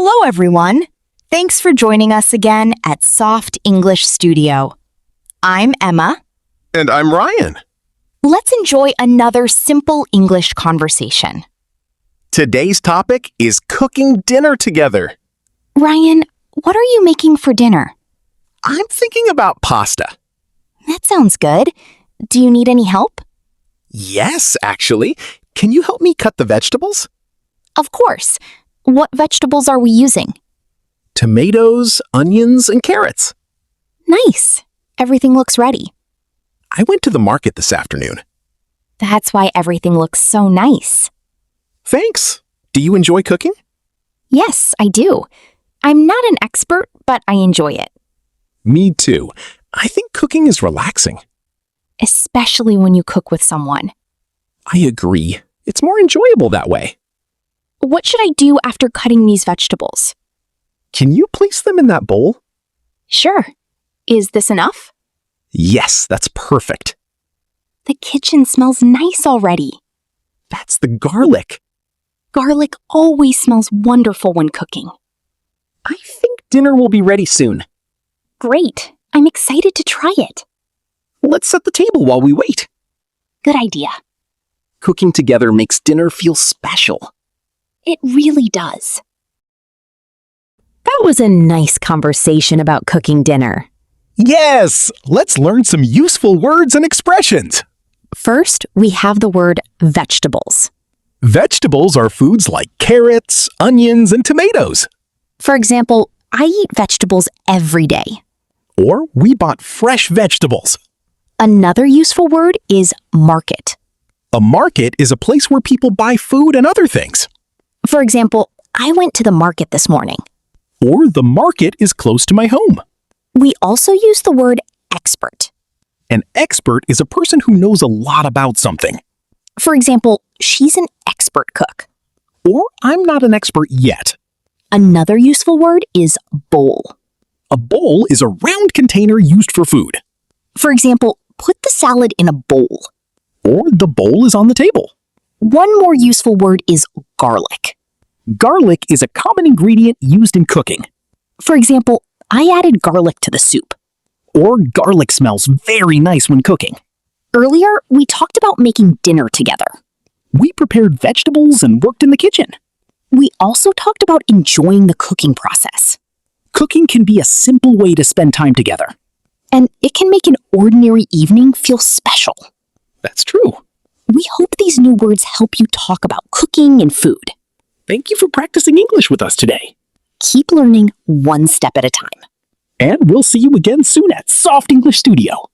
Hello, everyone. Thanks for joining us again at Soft English Studio. I'm Emma. And I'm Ryan. Let's enjoy another simple English conversation. Today's topic is cooking dinner together. Ryan, what are you making for dinner? I'm thinking about pasta. That sounds good. Do you need any help? Yes, actually. Can you help me cut the vegetables? Of course. What vegetables are we using? Tomatoes, onions, and carrots. Nice. Everything looks ready. I went to the market this afternoon. That's why everything looks so nice. Thanks. Do you enjoy cooking? Yes, I do. I'm not an expert, but I enjoy it. Me too. I think cooking is relaxing. Especially when you cook with someone. I agree. It's more enjoyable that way. What should I do after cutting these vegetables? Can you place them in that bowl? Sure. Is this enough? Yes, that's perfect. The kitchen smells nice already. That's the garlic. Garlic always smells wonderful when cooking. I think dinner will be ready soon. Great. I'm excited to try it. Let's set the table while we wait. Good idea. Cooking together makes dinner feel special. It really does. That was a nice conversation about cooking dinner. Yes! Let's learn some useful words and expressions. First, we have the word vegetables. Vegetables are foods like carrots, onions, and tomatoes. For example, I eat vegetables every day. Or we bought fresh vegetables. Another useful word is market. A market is a place where people buy food and other things. For example, I went to the market this morning. Or the market is close to my home. We also use the word expert. An expert is a person who knows a lot about something. For example, she's an expert cook. Or I'm not an expert yet. Another useful word is bowl. A bowl is a round container used for food. For example, put the salad in a bowl. Or the bowl is on the table. One more useful word is garlic. Garlic is a common ingredient used in cooking. For example, I added garlic to the soup. Or garlic smells very nice when cooking. Earlier, we talked about making dinner together. We prepared vegetables and worked in the kitchen. We also talked about enjoying the cooking process. Cooking can be a simple way to spend time together. And it can make an ordinary evening feel special. That's true. We hope these new words help you talk about cooking and food. Thank you for practicing English with us today. Keep learning one step at a time. And we'll see you again soon at Soft English Studio.